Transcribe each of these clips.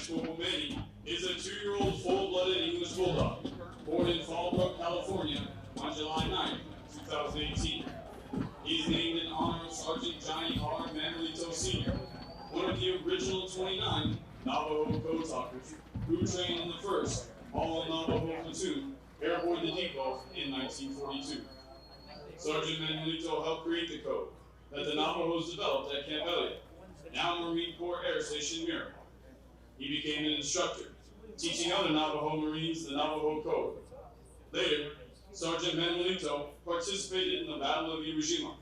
Lance Cpl is a 2-year-old full-blooded English bulldog, born in Fallbrook, California on July 9, 2018. He is named in honor of Sergeant Johnny R. Manuelito Sr., one of the original 29 Navajo code talkers who trained in the first all-Navajo platoon airborne to Depot in 1942. Sergeant Manuelito helped create the code that the Navajos developed at Camp Elliott, now Marine Corps Air Station Miracle. He became an instructor, teaching other Navajo Marines the Navajo code. Later, Sergeant Manuelito participated in the Battle of Iwo Jima,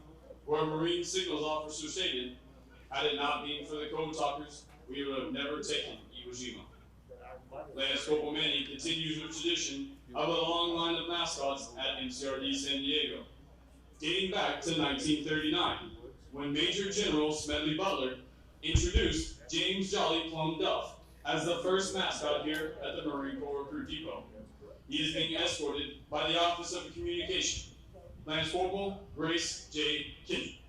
where a Marine signals officer stated, "Had it not been for the code talkers, we would have never taken Iwo Jima." Lance Cpl continues the tradition of a long line of mascots at MCRD San Diego, dating back to 1939, when Major General Smedley Butler introduced James Jolly Plum Duff as the first mascot here at the Marine Corps Recruit Depot. He is being escorted by the Office of Communication. Lance Corporal Grace J. Kinney.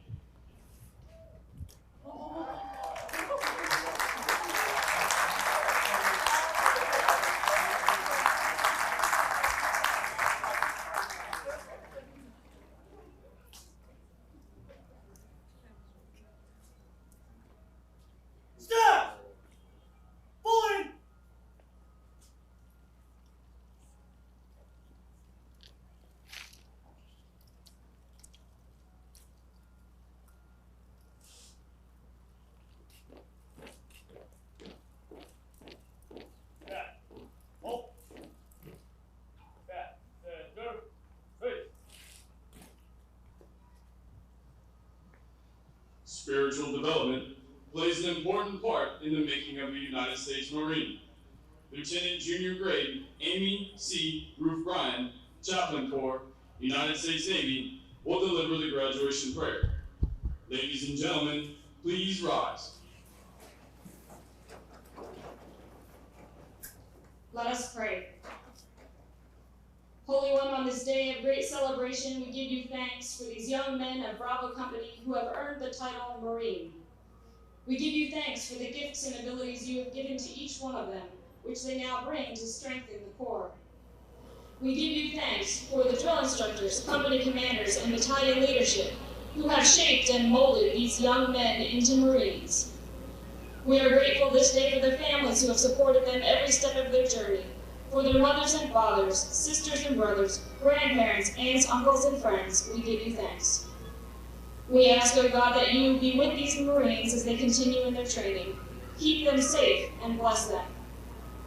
Spiritual development plays an important part in the making of a United States Marine. Lieutenant Junior Grade Amy C. Ruth Bryan, Chaplain Corps, United States Navy, will deliver the graduation prayer. Ladies and gentlemen, please rise. Let us pray. Holy One, on this day of great celebration, we give you thanks for these young men of Bravo Company who have earned the title Marine. We give you thanks for the gifts and abilities you have given to each one of them, which they now bring to strengthen the Corps. We give you thanks for the drill instructors, company commanders, and battalion leadership who have shaped and molded these young men into Marines. We are grateful this day for their families who have supported them every step of their journey, for their mothers and fathers, sisters and brothers, grandparents, aunts, uncles, and friends. We give you thanks. We ask, O God, that you be with these Marines as they continue in their training. Keep them safe and bless them.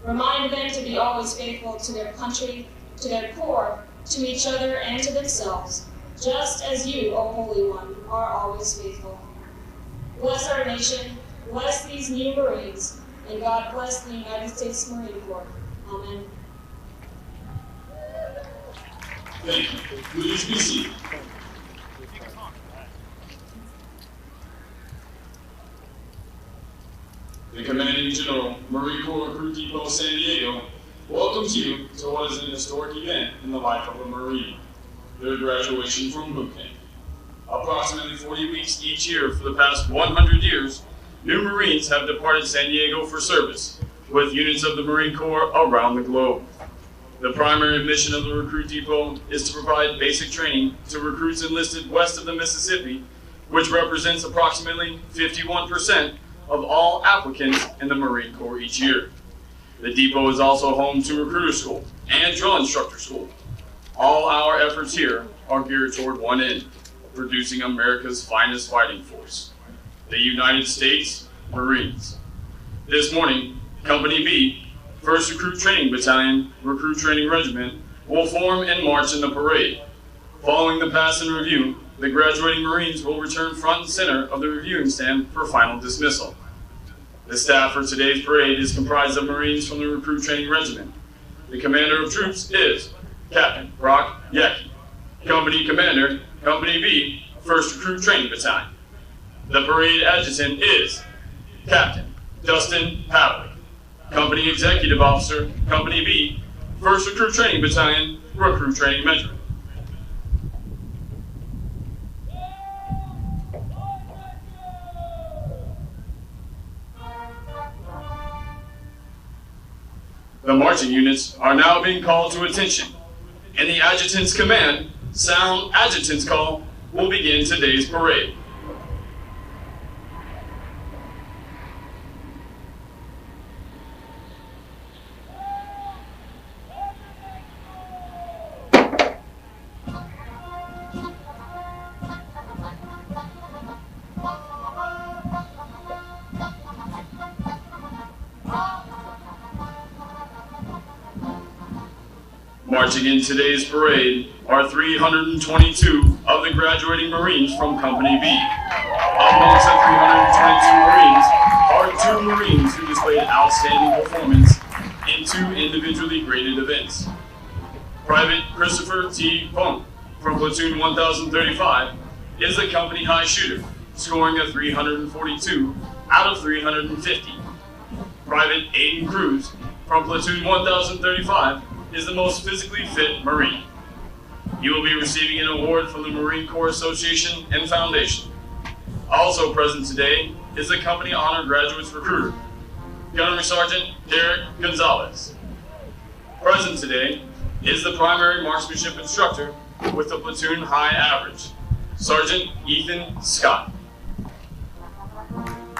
Remind them to be always faithful to their country, to their Corps, to each other, and to themselves, just as you, O Holy One, are always faithful. Bless our nation, bless these new Marines, and God bless the United States Marine Corps. Amen. Thank you. Please be seated. The Commanding General, Marine Corps Recruit Depot, San Diego, welcomes you to what is an historic event in the life of a Marine, their graduation from boot camp. Approximately 40 weeks each year for the past 100 years, new Marines have departed San Diego for service with units of the Marine Corps around the globe. The primary mission of the Recruit Depot is to provide basic training to recruits enlisted west of the Mississippi, which represents approximately 51% of all applicants in the Marine Corps each year. The depot is also home to recruiter school and drill instructor school. All our efforts here are geared toward one end, producing America's finest fighting force, the United States Marines. This morning, Company B, 1st Recruit Training Battalion, Recruit Training Regiment, will form and march in the parade. Following the pass and review, the graduating Marines will return front and center of the reviewing stand for final dismissal. The staff for today's parade is comprised of Marines from the Recruit Training Regiment. The commander of troops is Captain Brock Yecki. Company Commander, Company B, 1st Recruit Training Battalion. The parade adjutant is Captain Dustin Pavlik. Company Executive Officer, Company B, 1st Recruit Training Battalion, Recruit Training Regiment. The marching units are now being called to attention, and the adjutant's command, sound adjutant's call, will begin today's parade. Marching in today's parade are 322 of the graduating Marines from Company B. Amongst the 322 Marines are 2 Marines who displayed outstanding performance in 2 individually graded events. Private Christopher T. Funk from Platoon 1035 is the company high shooter, scoring a 342 out of 350. Private Aiden Cruz from Platoon 1035 is the most physically fit Marine. He will be receiving an award from the Marine Corps Association and Foundation. Also present today is the Company Honor Graduates Recruiter, Gunnery Sergeant Derek Gonzalez. Present today is the primary marksmanship instructor with the platoon high average, Sergeant Ethan Scott.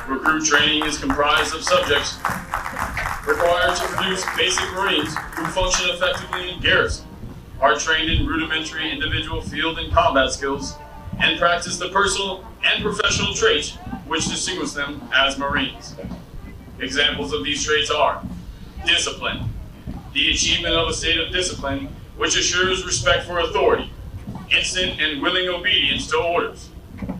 Recruit training is comprised of subjects required to produce basic Marines who function effectively in garrison, are trained in rudimentary individual field and combat skills, and practice the personal and professional traits which distinguish them as Marines. Examples of these traits are discipline, the achievement of a state of discipline which assures respect for authority, instant and willing obedience to orders,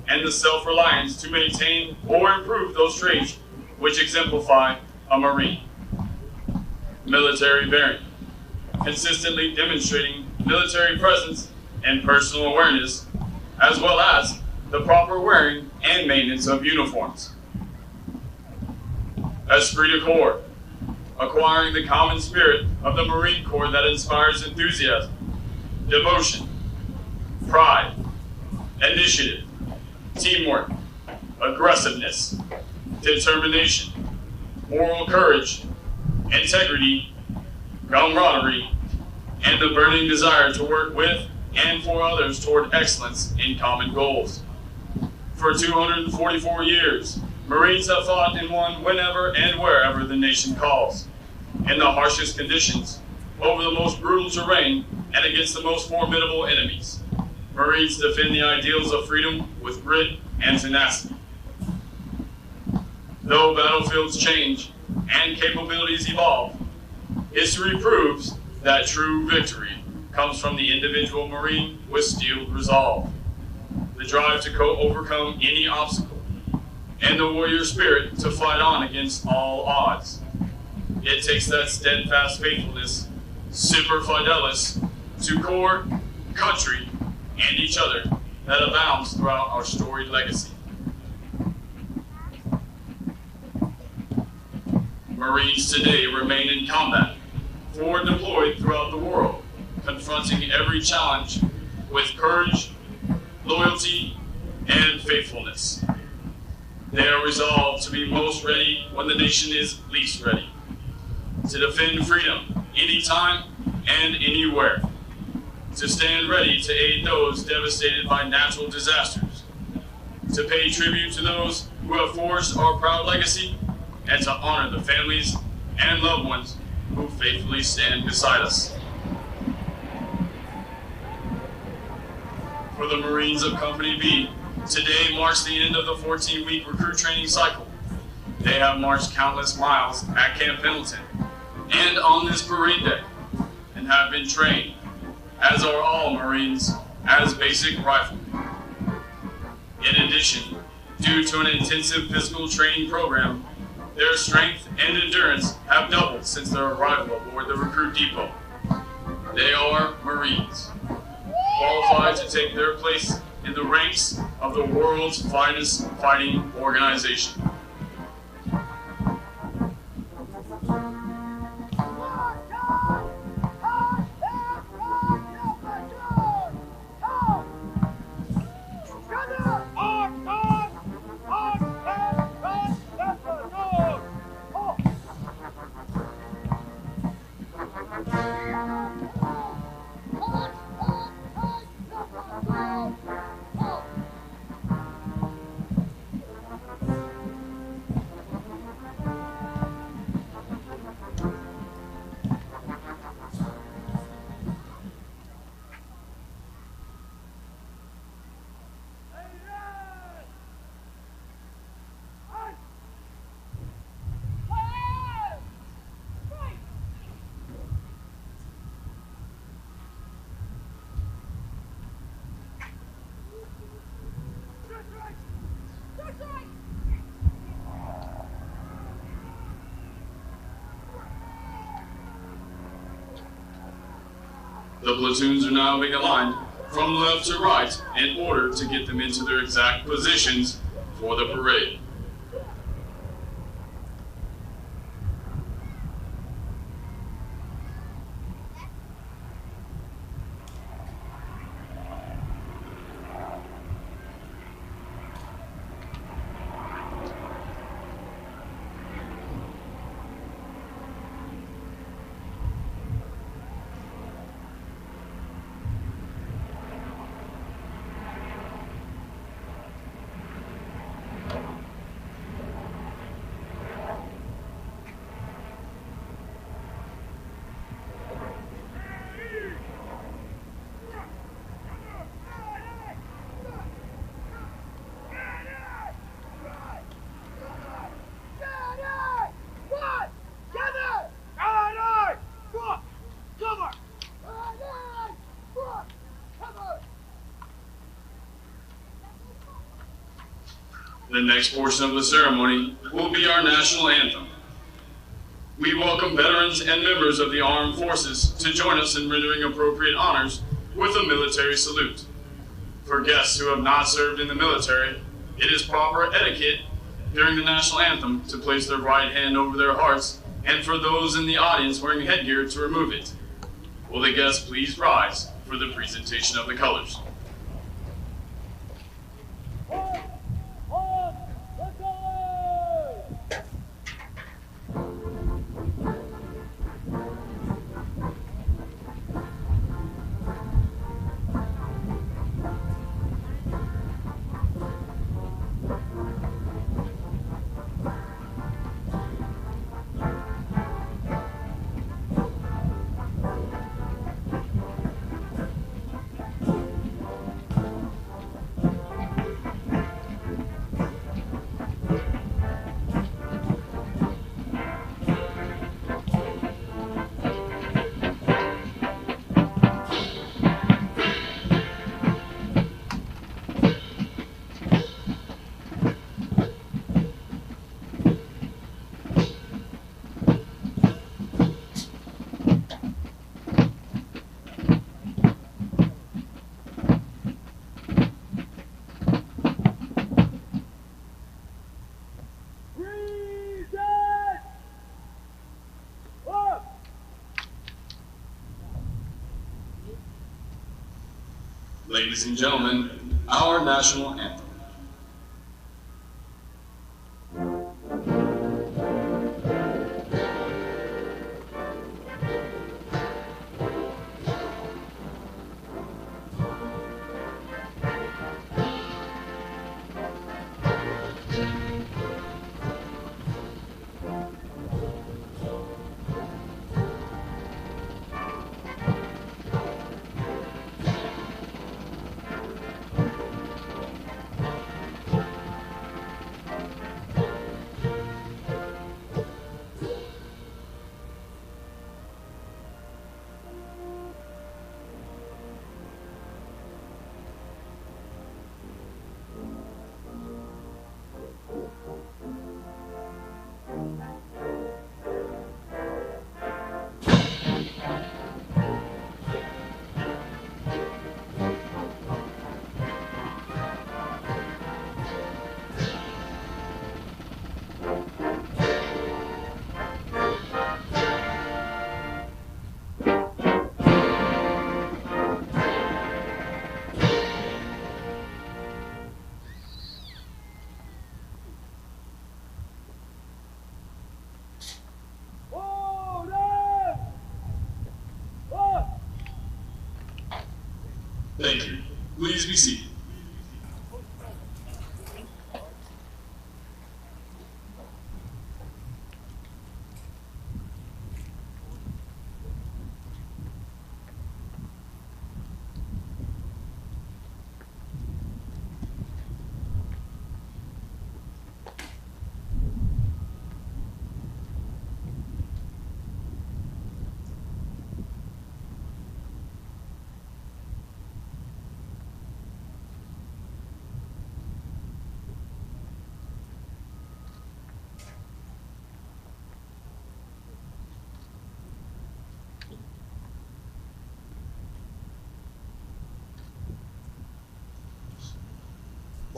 and the self-reliance to maintain or improve those traits which exemplify a Marine. Military bearing, consistently demonstrating military presence and personal awareness, as well as the proper wearing and maintenance of uniforms. Esprit de corps, acquiring the common spirit of the Marine Corps that inspires enthusiasm, devotion, pride, initiative, teamwork, aggressiveness, determination, moral courage, integrity, camaraderie, and the burning desire to work with and for others toward excellence in common goals. For 244 years, Marines have fought and won whenever and wherever the nation calls, in the harshest conditions, over the most brutal terrain, and against the most formidable enemies. Marines defend the ideals of freedom with grit and tenacity. Though battlefields change and capabilities evolve, history proves that true victory comes from the individual Marine with steeled resolve, the drive to overcome any obstacle, and the warrior spirit to fight on against all odds. It takes that steadfast faithfulness, semper fidelis, to corps, country, and each other that abounds throughout our storied legacy. Marines today remain in combat, forward deployed throughout the world, confronting every challenge with courage, loyalty, and faithfulness. They are resolved to be most ready when the nation is least ready, to defend freedom anytime and anywhere, to stand ready to aid those devastated by natural disasters, to pay tribute to those who have forged our proud legacy, and to honor the families and loved ones who faithfully stand beside us. For the Marines of Company B, today marks the end of the 14-week recruit training cycle. They have marched countless miles at Camp Pendleton and on this parade day, and have been trained, as are all Marines, as basic riflemen. In addition, due to an intensive physical training program, their strength and endurance have doubled since their arrival aboard the recruit depot. They are Marines, qualified to take their place in the ranks of the world's finest fighting organization. The platoons are now being aligned from left to right in order to get them into their exact positions for the parade. The next portion of the ceremony will be our national anthem. We welcome veterans and members of the armed forces to join us in rendering appropriate honors with a military salute. For guests who have not served in the military, it is proper etiquette during the national anthem to place their right hand over their hearts, and for those in the audience wearing headgear to remove it. Will the guests please rise for the presentation of the colors? Ladies and gentlemen, our national anthem. Thank you. Please be seated.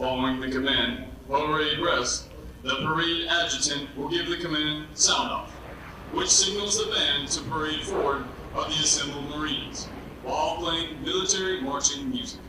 Following the command, "Parade rest," the parade adjutant will give the command "sound off," which signals the band to parade forward of the assembled Marines, while playing military marching music.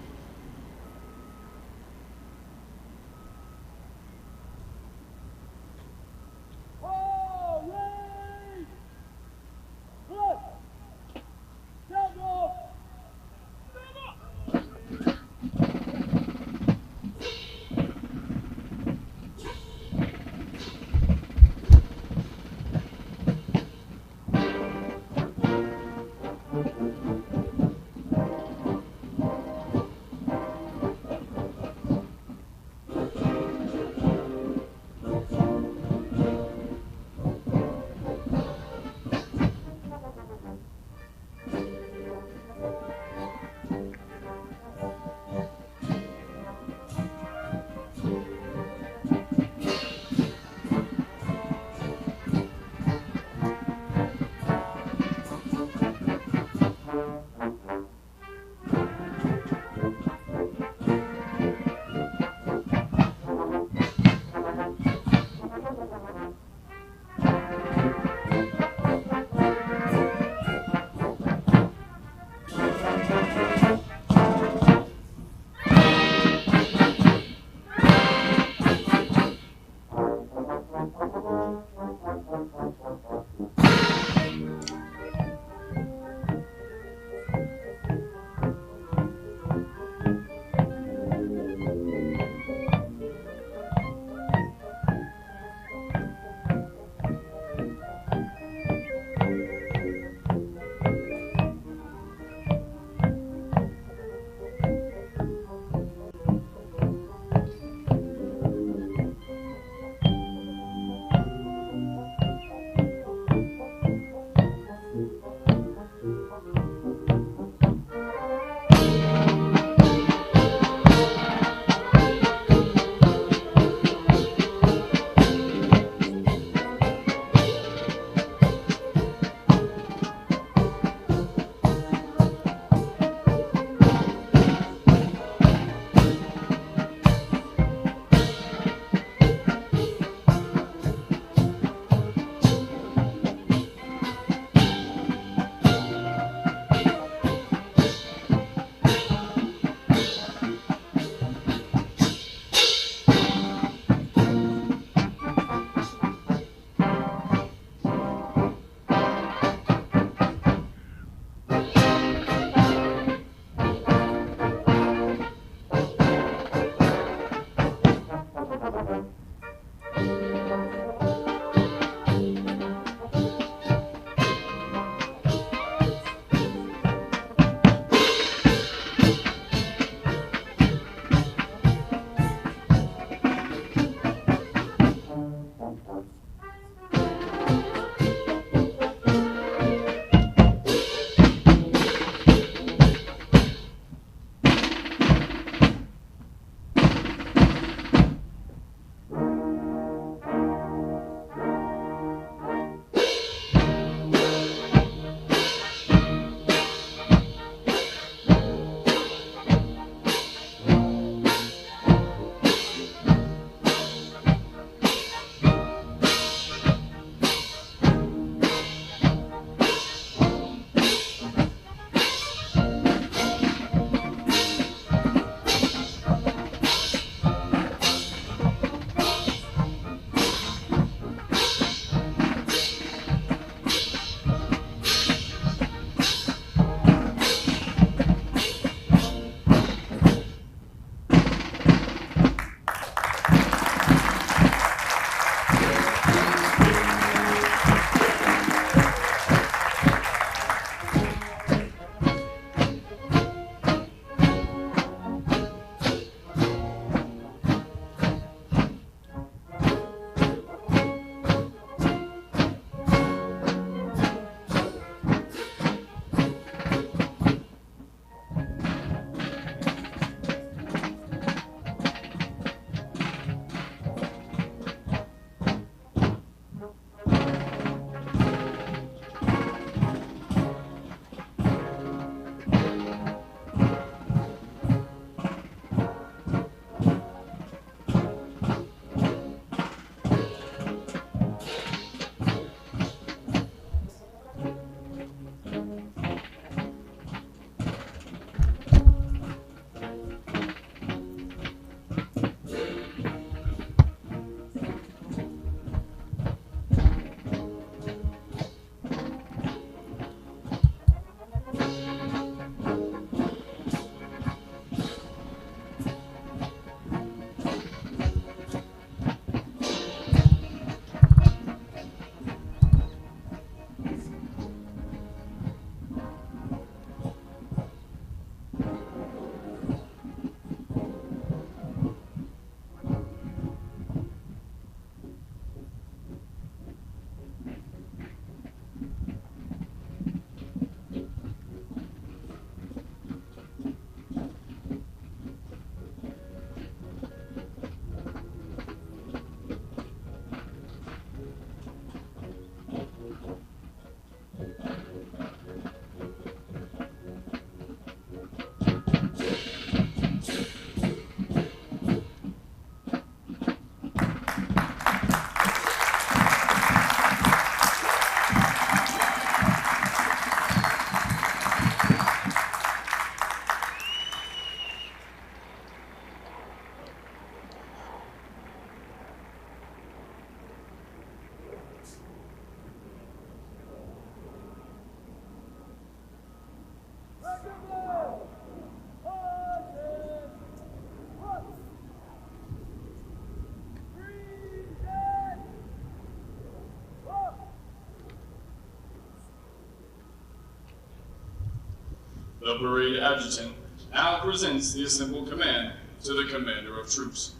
The parade adjutant now presents the assembled command to the commander of troops.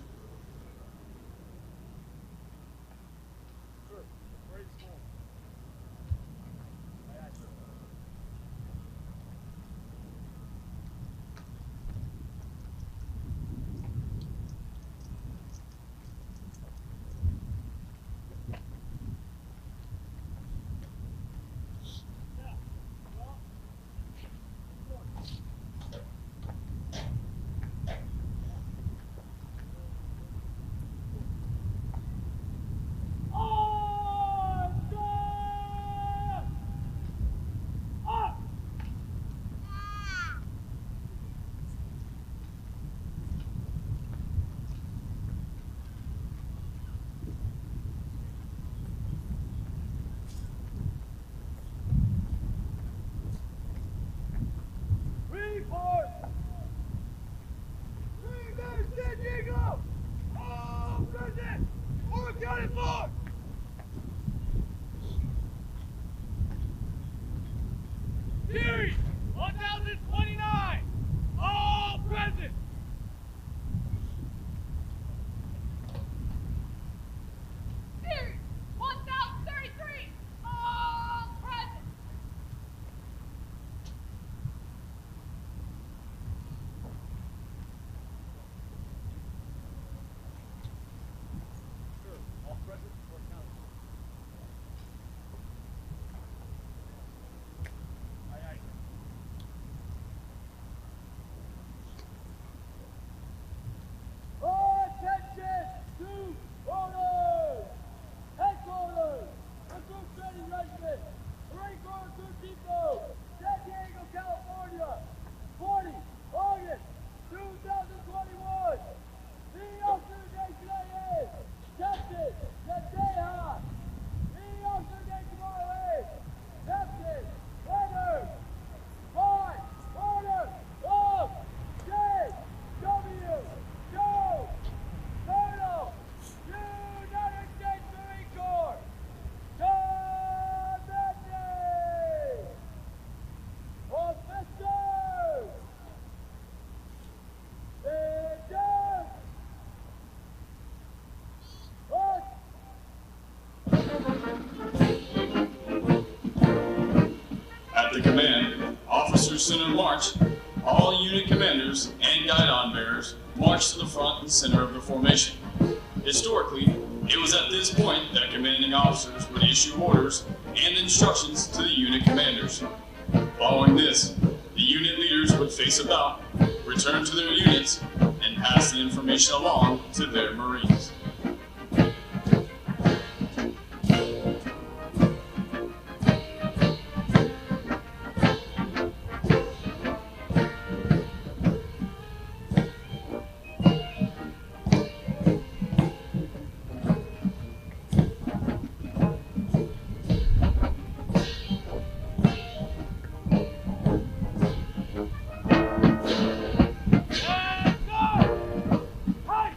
Series 1029, all present. Series 1033, all present. All present for count. Aye, aye. Attention to orders! Headquarters! Recruit Training Battalion! Marine Corps Recruit Depot! San Diego, California! 40 August 2021! The officer name today is Captain Nadeha! The officer name tomorrow is Captain Leonard! By order of J.W. Joe, Colonel, United States Marine Corps, commanding officers, leaders, At the command, officers center march, all unit commanders and guidon bearers march to the front and center of the formation. Historically, it was at this point that commanding officers would issue orders and instructions to the unit commanders. Following this, the unit leaders would face about, return to their units, and pass the information along to their Marines. and go! Height!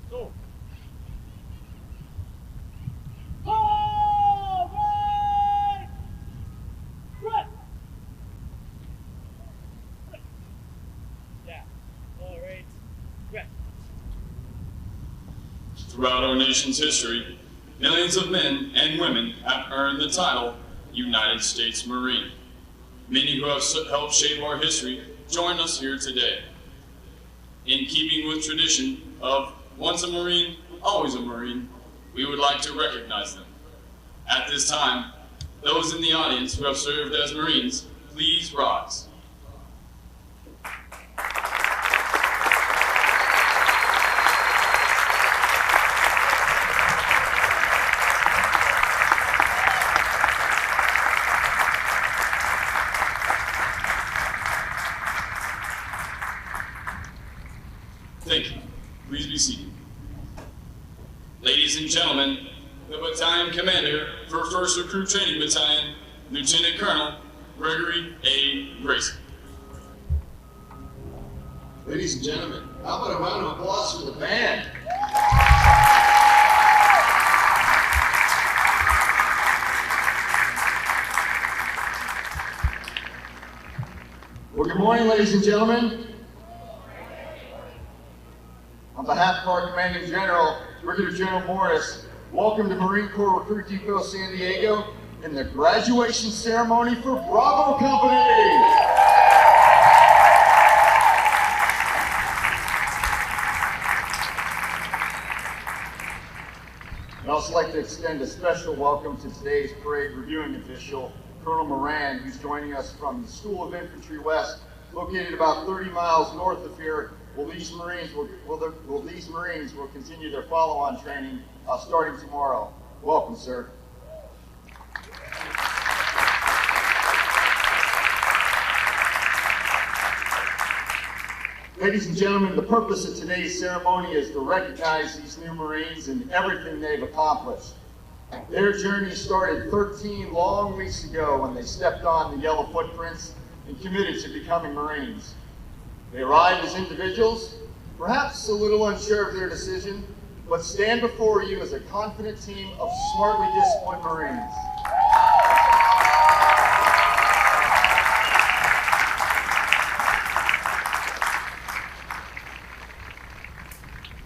Go. All right. Right. Yeah. All right. Right. Throughout our nation's history, millions of men and women have earned the title United States Marine. Many who have helped shape our history join us here today. In keeping with tradition of once a Marine, always a Marine, we would like to recognize them. At this time, those in the audience who have served as Marines, please rise. Thank you. Please be seated. Ladies and gentlemen, the battalion commander for 1st Recruit Training Battalion, Lieutenant Colonel Gregory A. Grayson. Ladies and gentlemen, how about a round of applause for the band? Well, good morning, ladies and gentlemen. On behalf of our Commanding General, Brigadier General Morris, welcome to Marine Corps Recruit Depot San Diego and the graduation ceremony for Bravo Company. I'd also like to extend a special welcome to today's parade reviewing official, Colonel Moran, who's joining us from the School of Infantry West, located about 30 miles north of here. These Marines will continue their follow-on training starting tomorrow. Welcome, sir. Ladies and gentlemen, the purpose of today's ceremony is to recognize these new Marines and everything they've accomplished. Their journey started 13 long weeks ago when they stepped on the yellow footprints and committed to becoming Marines. They arrived as individuals, perhaps a little unsure of their decision, but stand before you as a confident team of smartly disciplined Marines.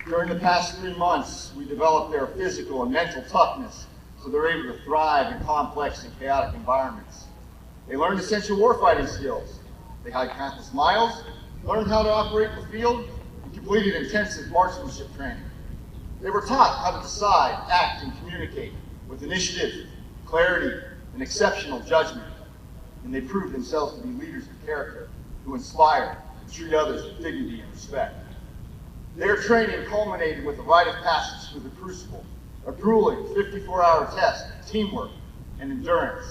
During the past 3 months, we developed their physical and mental toughness so they're able to thrive in complex and chaotic environments. They learned essential warfighting skills. They hiked countless miles, learned how to operate in the field, and completed intensive marksmanship training. They were taught how to decide, act, and communicate with initiative, clarity, and exceptional judgment. And they proved themselves to be leaders of character who inspire and treat others with dignity and respect. Their training culminated with a rite of passage through the crucible, a grueling 54-hour test of teamwork and endurance.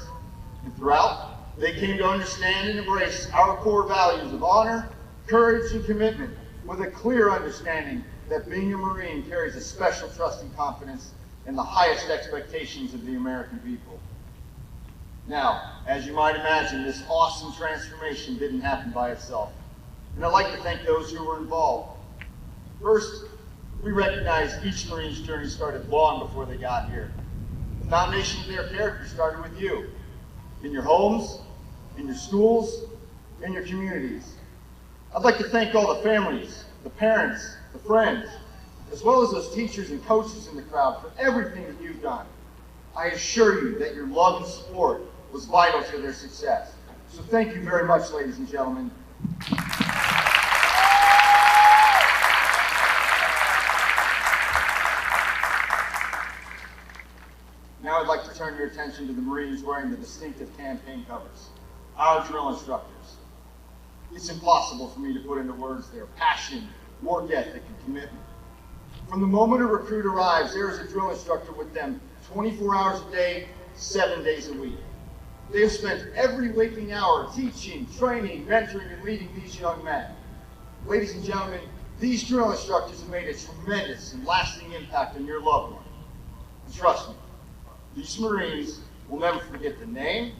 And throughout, they came to understand and embrace our core values of honor, courage, and commitment, with a clear understanding that being a Marine carries a special trust and confidence and the highest expectations of the American people. Now, as you might imagine, this awesome transformation didn't happen by itself. And I'd like to thank those who were involved. First, we recognize each Marine's journey started long before they got here. The foundation of their character started with you, in your homes, in your schools, in your communities. I'd like to thank all the families, the parents, the friends, as well as those teachers and coaches in the crowd for everything that you've done. I assure you that your love and support was vital to their success. So thank you very much, ladies and gentlemen. Now I'd like to turn your attention to the Marines wearing the distinctive campaign covers, our drill instructors. It's impossible for me to put into words their passion, work ethic, and commitment. From the moment a recruit arrives, there is a drill instructor with them 24 hours a day, 7 days a week. They have spent every waking hour teaching, training, mentoring, and leading these young men. Ladies and gentlemen, these drill instructors have made a tremendous and lasting impact on your loved one. And trust me, these Marines will never forget the name,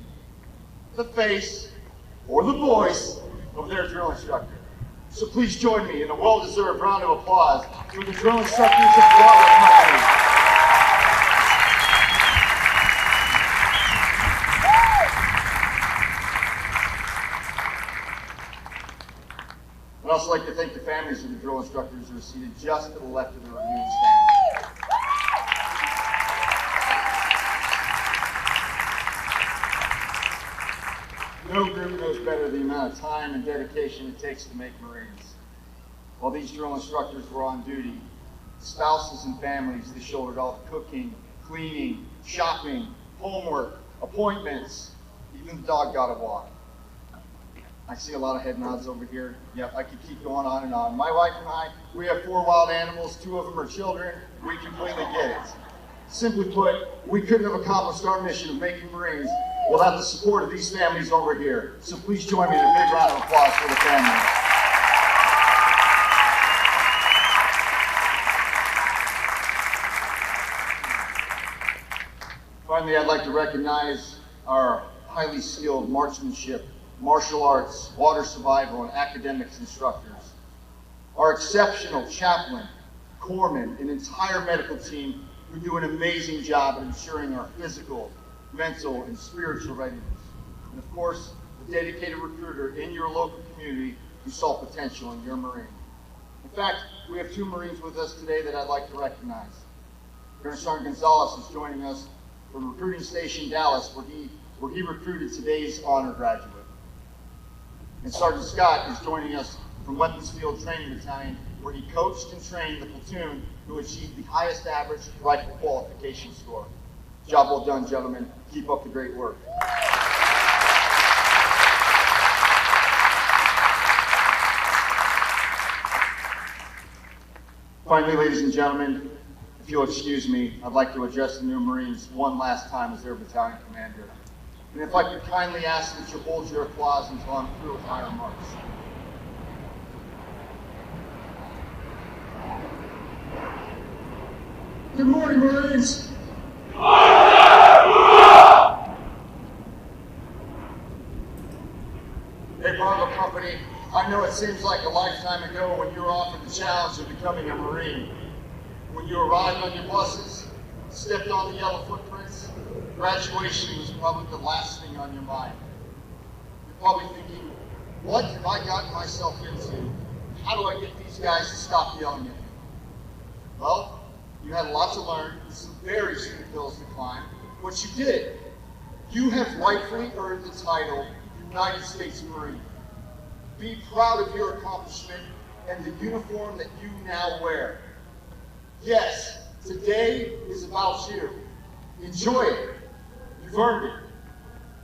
the face, or the voice of their drill instructor. So please join me in a well-deserved round of applause for the drill instructors of Bravo Company. I'd also like to thank the families of the drill instructors who are seated just to the left of the reviewing stand. No group knows better the amount of time and dedication it takes to make Marines. While these drill instructors were on duty, spouses and families, they shouldered all the cooking, cleaning, shopping, homework, appointments, even the dog got a walk. I see a lot of head nods over here. Yep, I could keep going on and on. My wife and I, we have 4 wild animals, 2 of them are children. We completely get it. Simply put, we couldn't have accomplished our mission of making Marines without the support of these families over here. So please join me in a big round of applause for the families. Finally, I'd like to recognize our highly skilled marksmanship, martial arts, water survival, and academics instructors. Our exceptional chaplain, corpsmen, and entire medical team who do an amazing job at ensuring our physical, mental, and spiritual readiness. And of course, the dedicated recruiter in your local community who saw potential in your Marine. In fact, we have 2 Marines with us today that I'd like to recognize. Colonel Sergeant Gonzalez is joining us from Recruiting Station Dallas, where he recruited today's honor graduate. And Sergeant Scott is joining us from Weapons Field Training Battalion, where he coached and trained the platoon who achieved the highest average rifle qualification score. Job well done, gentlemen. Keep up the great work. Finally, ladies and gentlemen, if you'll excuse me, I'd like to address the new Marines one last time as their battalion commander. And if I could kindly ask that you hold your applause until I'm through with my remarks. Good morning, Marines. Hey, Bravo Company, I know it seems like a lifetime ago when you were offered the challenge of becoming a Marine. When you arrived on your buses, stepped on the yellow footprints, graduation was probably the last thing on your mind. You're probably thinking, what have I gotten myself into? How do I get these guys to stop yelling at me? Well, you had a lot to learn, and some very steep hills to climb, but you did. You have rightfully earned the title United States Marine. Be proud of your accomplishment and the uniform that you now wear. Yes, today is about you. Enjoy it. You've earned it.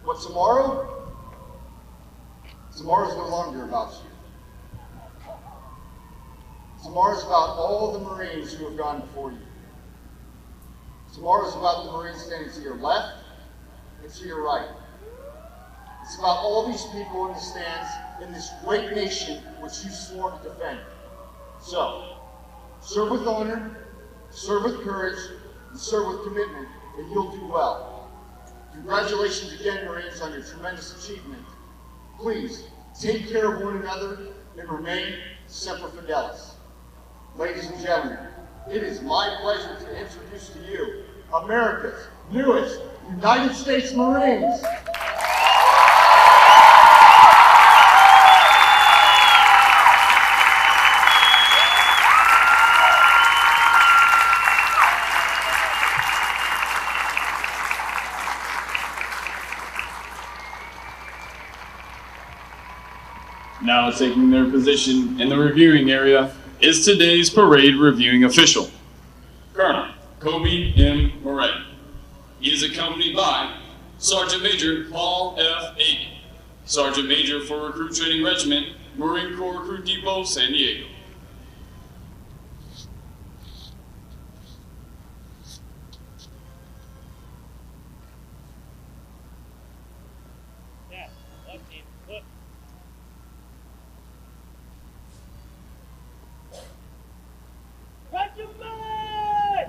But tomorrow? Tomorrow's no longer about you. Tomorrow's about all the Marines who have gone before you. Tomorrow's about the Marines standing to your left and to your right. It's about all these people in the stands in this great nation which you swore to defend. So, serve with honor, serve with courage, and serve with commitment, and you'll do well. Congratulations again, Marines, on your tremendous achievement. Please, take care of one another and remain Semper Fidelis. Ladies and gentlemen, it is my pleasure to introduce to you America's newest United States Marines. Now taking their position in the reviewing area is today's parade reviewing official, Colonel Kobe M. Murray. He is accompanied by Sergeant Major Paul F. Aiken, Sergeant Major for Recruit Training Regiment, Marine Corps Recruit Depot, San Diego. Yeah, left team, look. Regiment!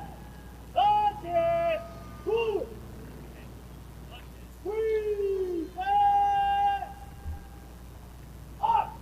Sergeant! Woo! Free! Up!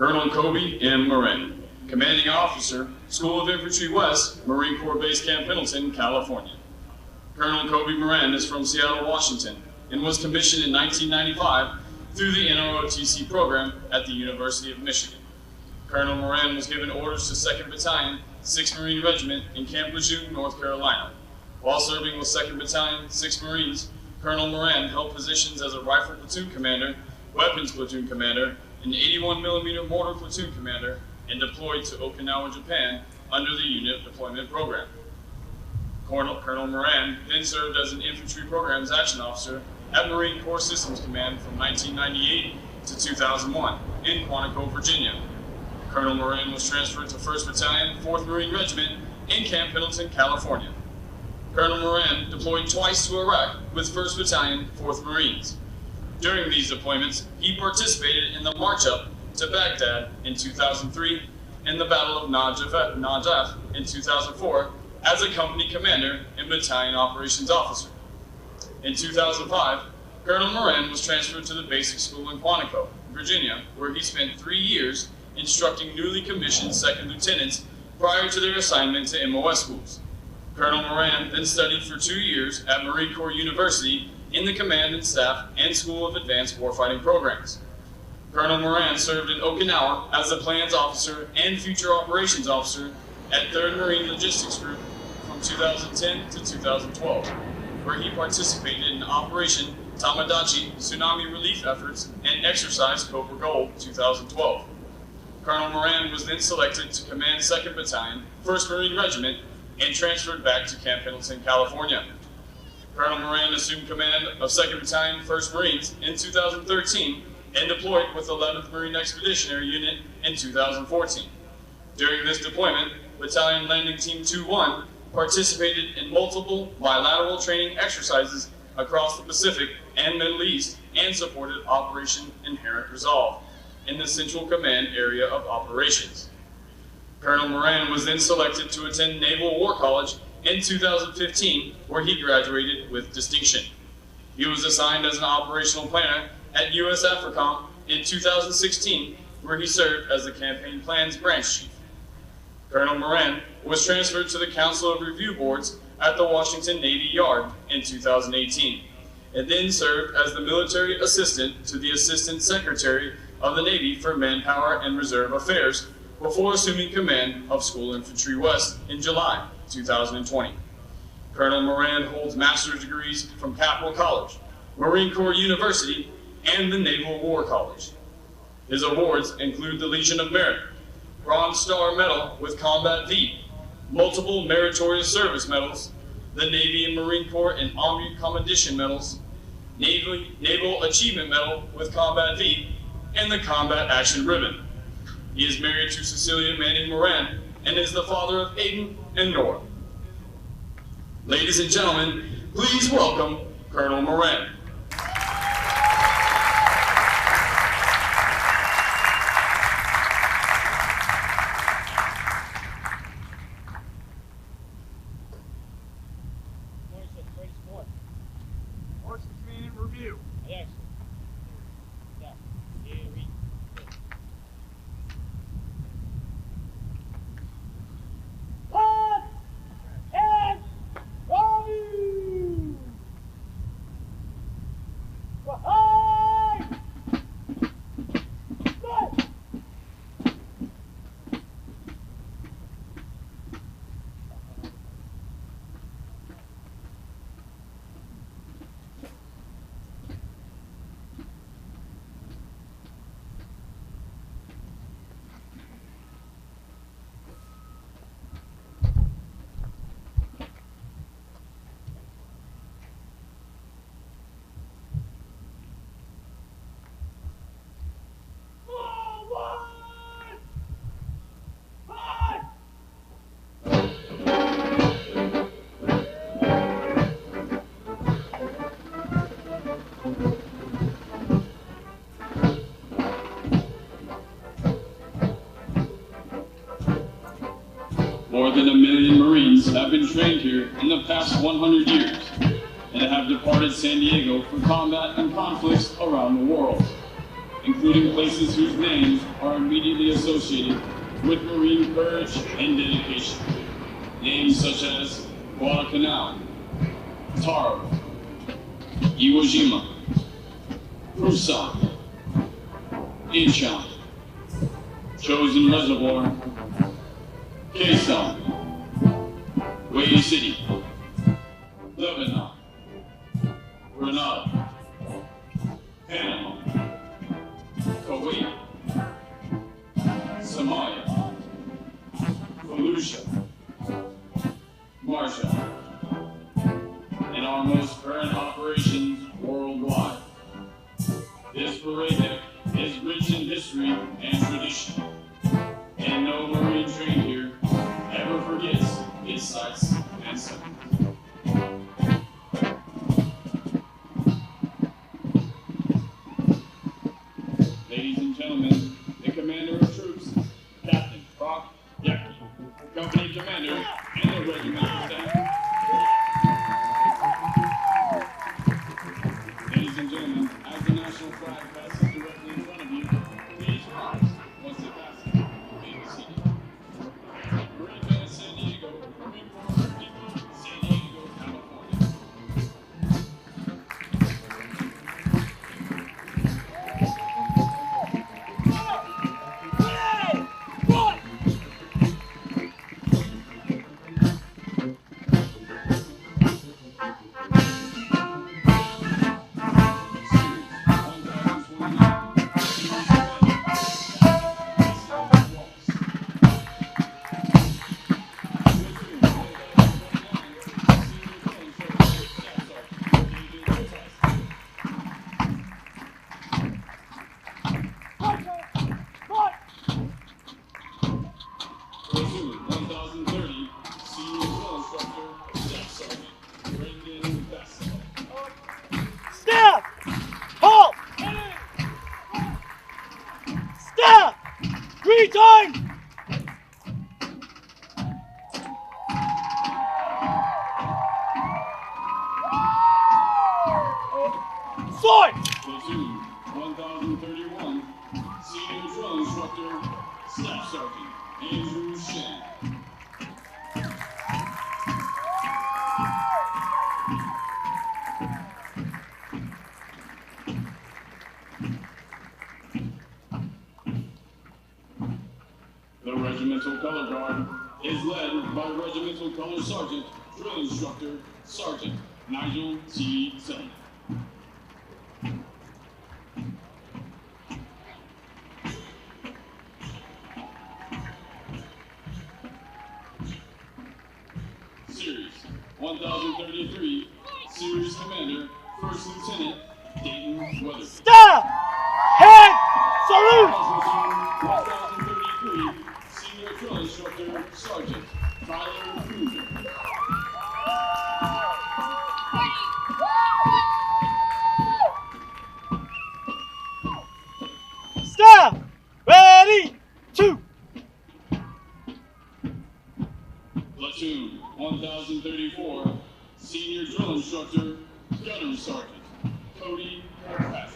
Colonel Kobe M. Moran, Commanding Officer, School of Infantry West, Marine Corps Base Camp Pendleton, California. Colonel Kobe Moran is from Seattle, Washington, and was commissioned in 1995 through the NROTC program at the University of Michigan. Colonel Moran was given orders to 2nd Battalion, 6th Marine Regiment in Camp Lejeune, North Carolina. While serving with 2nd Battalion, 6th Marines, Colonel Moran held positions as a rifle platoon commander, weapons platoon commander, an 81mm mortar platoon commander, and deployed to Okinawa, Japan under the unit deployment program. Colonel Moran then served as an infantry programs action officer at Marine Corps Systems Command from 1998 to 2001 in Quantico, Virginia. Colonel Moran was transferred to 1st Battalion, 4th Marine Regiment in Camp Pendleton, California. Colonel Moran deployed twice to Iraq with 1st Battalion, 4th Marines. During these deployments, he participated in the march up to Baghdad in 2003 and the Battle of Najaf in 2004 as a company commander and battalion operations officer. In 2005, Colonel Moran was transferred to the basic school in Quantico, Virginia, where he spent 3 years instructing newly commissioned second lieutenants prior to their assignment to MOS schools. Colonel Moran then studied for 2 years at Marine Corps University in the Command and Staff and School of Advanced Warfighting Programs. Colonel Moran served in Okinawa as the Plans Officer and Future Operations Officer at 3rd Marine Logistics Group from 2010 to 2012, where he participated in Operation Tamadachi tsunami relief efforts and Exercise Cobra Gold 2012. Colonel Moran was then selected to command 2nd Battalion, 1st Marine Regiment, and transferred back to Camp Pendleton, California. Colonel Moran assumed command of 2nd Battalion, 1st Marines in 2013 and deployed with 11th Marine Expeditionary Unit in 2014. During this deployment, Battalion Landing Team 2-1 participated in multiple bilateral training exercises across the Pacific and Middle East and supported Operation Inherent Resolve in the Central Command area of operations. Colonel Moran was then selected to attend Naval War College in 2015, where he graduated with distinction. He was assigned as an operational planner at US AFRICOM in 2016, where he served as the Campaign Plans Branch Chief. Colonel Moran was transferred to the Council of Review Boards at the Washington Navy Yard in 2018, and then served as the Military Assistant to the Assistant Secretary of the Navy for Manpower and Reserve Affairs before assuming command of School Infantry West in July 2020. Colonel Moran holds master's degrees from Capitol College, Marine Corps University, and the Naval War College. His awards include the Legion of Merit, Bronze Star Medal with Combat V, multiple Meritorious Service Medals, the Navy and Marine Corps and Army Commendation Medals, Naval Achievement Medal with Combat V, and the Combat Action Ribbon. He is married to Cecilia Manning Moran and is the father of Aiden and Nora. Ladies and gentlemen, please welcome Colonel Moran. More than 1 million Marines have been trained here in the past 100 years and have departed San Diego for combat and conflicts around the world. including places whose names are immediately associated with Marine courage and dedication. Names such as Guadalcanal, Taro, Iwo Jima, Pusan, Incheon, Chosin Reservoir, Quezon, Wave City, Lebanon, Grenada, Panama, Kuwait, Somalia, Fallujah, Marshall, and our most current operations worldwide. This parade deck is rich in history and tradition, and no Marine trained here ever forgets its sights and sounds. Ladies and gentlemen, the commander of troops, Captain Brock Yaki, company commander, and the regimental staff. Ladies and gentlemen, as the national flag passes directly in front of you, please rise once it passes in the city. Marine Band San Diego, Marine Corps Depot, San Diego, California. Step! Halt! Step! Return! Sword! Platoon 1031, Senior Drill Instructor, Staff Sergeant Andrew Shen. The Regimental Color Guard is led by Regimental Color Sergeant, Drill Instructor, Sergeant Nigel T. Tillman. Series 1033, Series Commander, First Lieutenant Dayton Weatherby. Step! Head! Salute! 1033, Senior Drill Instructor, Sergeant Tyler Cruiser. Step! Ready! Two! Platoon 1034, Senior Drill Instructor, Gunnery Sergeant Cody Kirkpatrick.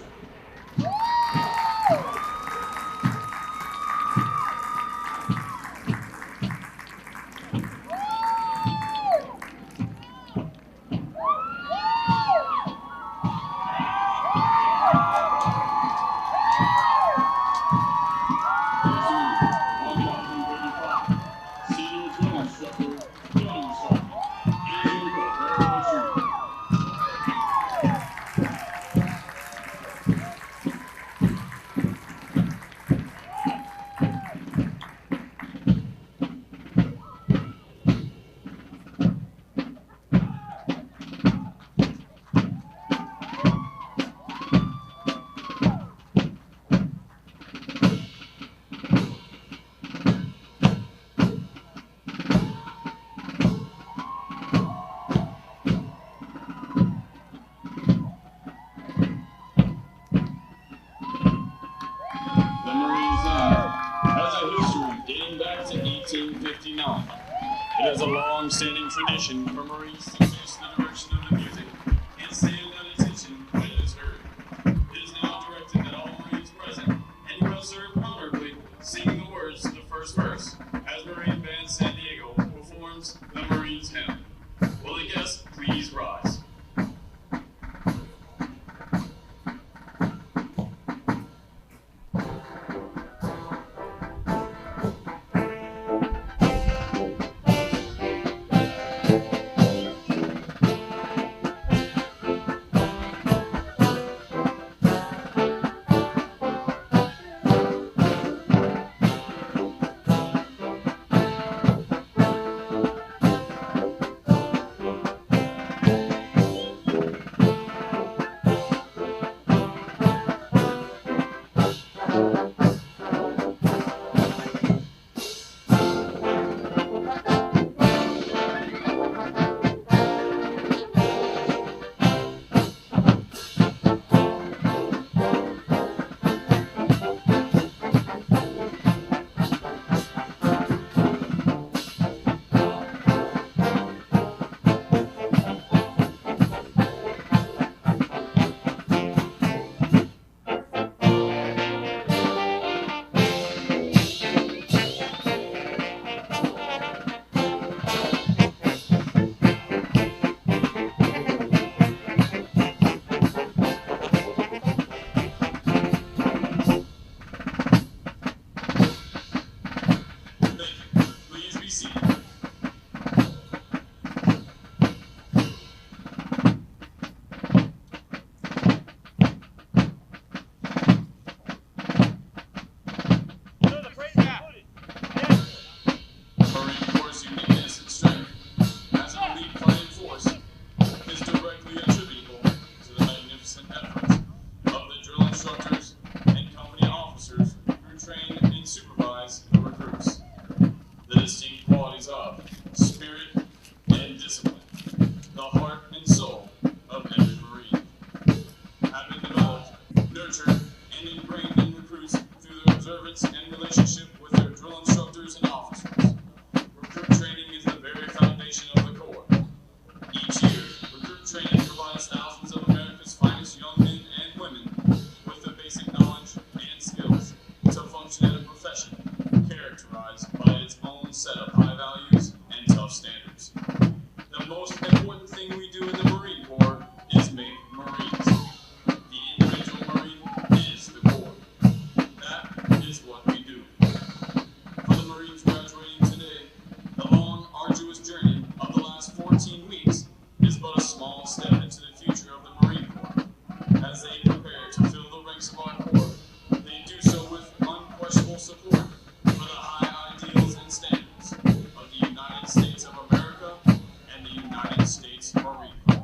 It is a long-standing tradition for Marines to assist the direction of the music and stand at attention when it is heard. It is now directed that all Marines present directly attributable to the magnificent efforts of the drill instructors and company officers who train and supervise the recruits. The distinct qualities of spirit and discipline, the heart and soul of every Marine, have been developed, nurtured, and ingrained in recruits through their observance and relationship with their drill instructors and officers. Recruit training is the very foundation of the Corps. Each year, recruit training provides thousands of America's finest young men and women with the basic knowledge and skills to function in a profession characterized by its own set of high values and tough standards. The most important thing we do in the Marine Corps is make Marines. The individual Marine is the Corps. That is what we do. For the Marines graduating today, the long, arduous journey of the last 14 weeks is but a small step into the future of the Marine Corps. As they prepare to fill the ranks of our Corps, they do so with unquestionable support for the high ideals and standards of the United States of America and the United States Marine Corps.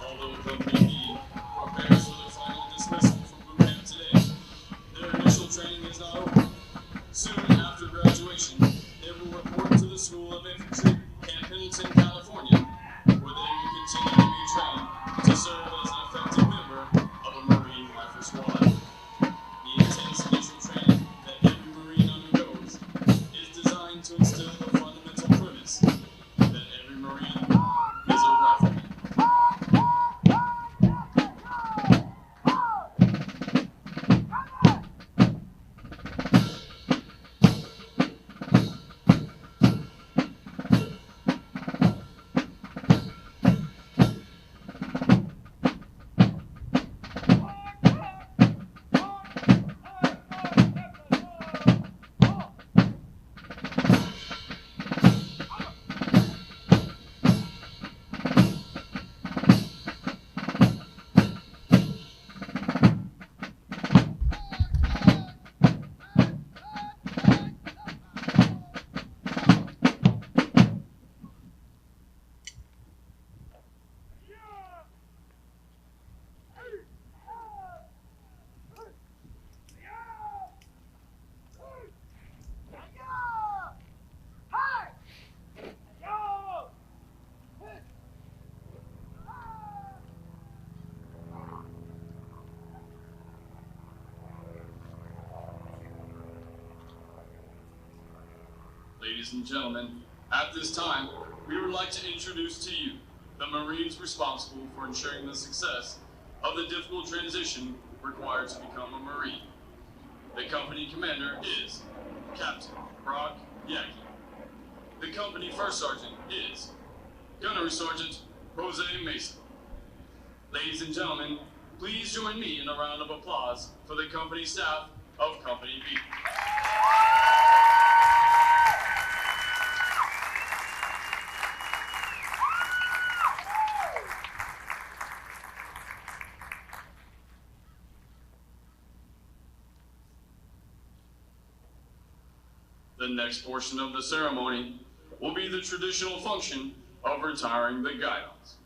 Although Company B prepares for their final dismissal from boot camp today, their initial training is not over. Soon after graduation, they will report to the School of Infantry, Camp Pendleton, California, where they will continue to be trained to serve as an effective member of a Marine Rifle Squad. The intense initial training that every Marine undergoes is designed to instill the fundamental premise that every Marine is a rifleman. Ladies and gentlemen, at this time, we would like to introduce to you the Marines responsible for ensuring the success of the difficult transition required to become a Marine. The company commander is Captain Brock Yackey. The company first sergeant is Gunnery Sergeant Jose Mesa. Ladies and gentlemen, please join me in a round of applause for the company staff of Company B. The next portion of the ceremony will be the traditional function of retiring the guidons.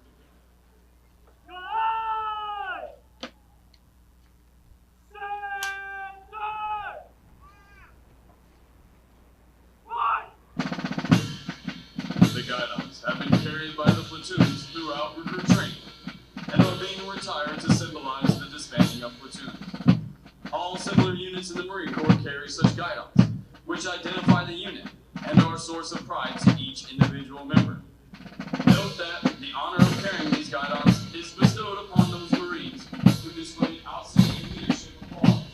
The guidons have been carried by the platoons throughout recruit training and are being retired to symbolize the disbanding of platoons. All similar units in the Marine Corps carry such guidons, which identify the unit and are a source of pride to each individual member. Note that the honor of carrying these guidons is bestowed upon those Marines who displayed outstanding leadership qualities,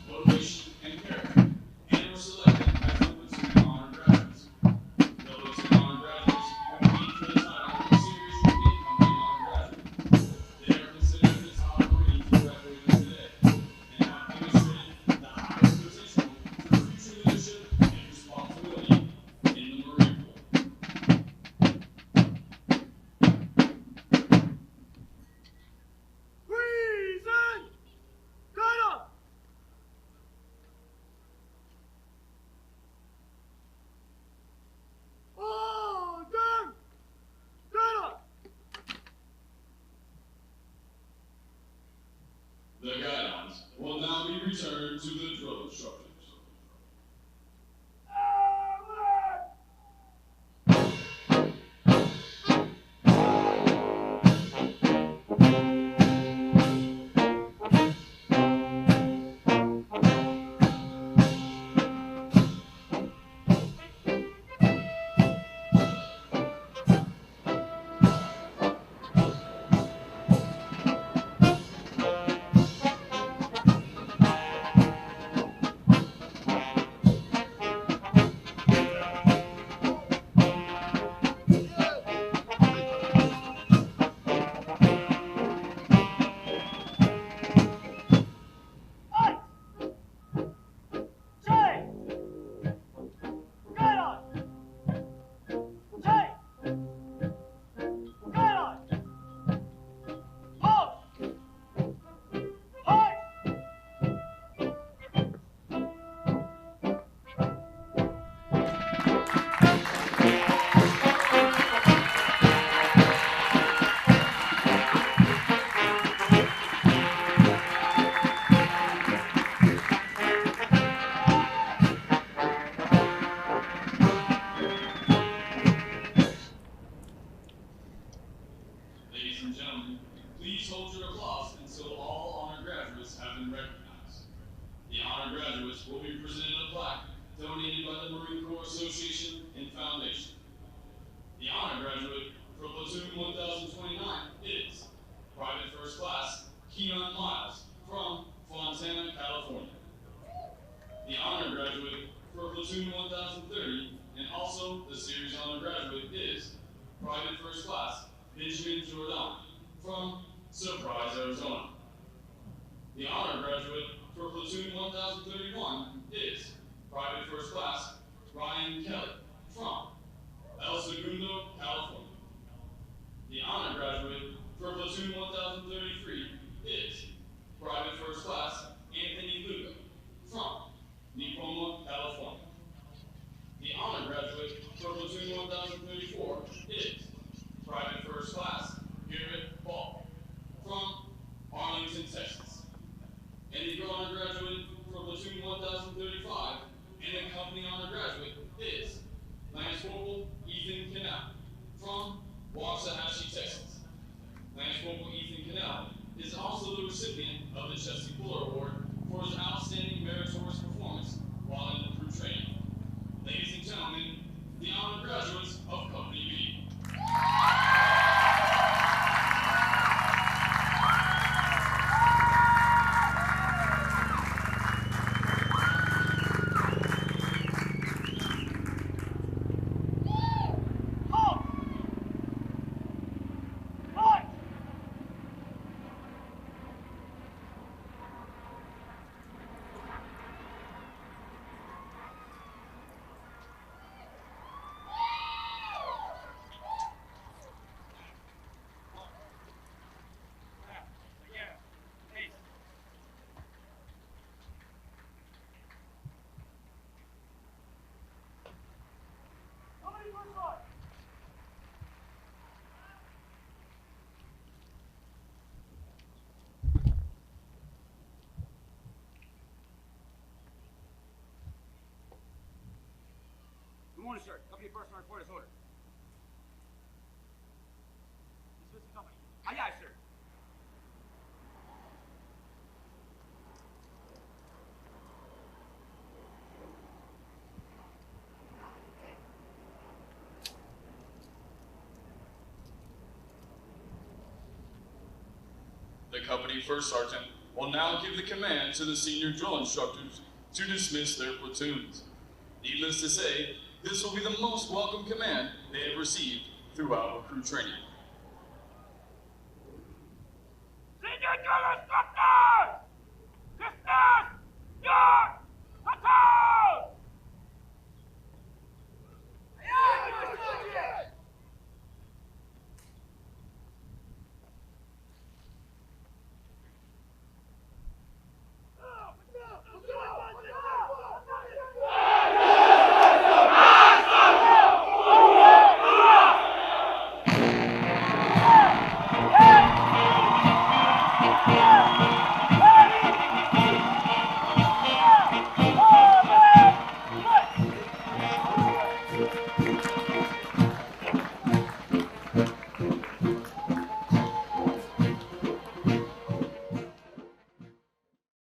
motivation, and character, and were selected as the platoon honor graduates. The platoon honor graduates compete for the title of Senior Company Honor Graduate. They are considered the top Marines who graduated today and have demonstrated the highest potential for future leadership and responsibility in the Marine Corps. platoon 1029 is Private First Class Keon Miles from Fontana, California. The honor graduate for platoon 1030 and also the series honor graduate is Private First Class Benjamin Jordan from Surprise, Arizona. The honor graduate for platoon 1031 is Private First Class Ryan Kelly from El Segundo, California. The honor graduate for platoon 1033 is Private First Class Anthony Lugo from Nipomo, California. The honor graduate for platoon 1034 is Private First Class Garrett Ball from Arlington, Texas. And the honor graduate for platoon 1035 and the company honor graduate is Lance Cpl Ethan Cannell from Waxahachie, Texas. Lance Cpl Ethan Cannell is also the recipient of the Chesty Puller Award for his outstanding meritorious performance while in recruit training. Ladies and gentlemen, the honor graduates of Company B. Good morning, sir. Company first on report is ordered. Dismiss the company. Aye, aye, sir. The company first sergeant will now give the command to the senior drill instructors to dismiss their platoons. Needless to say, this will be the most welcome command they have received throughout recruit training. Senior drill instructor!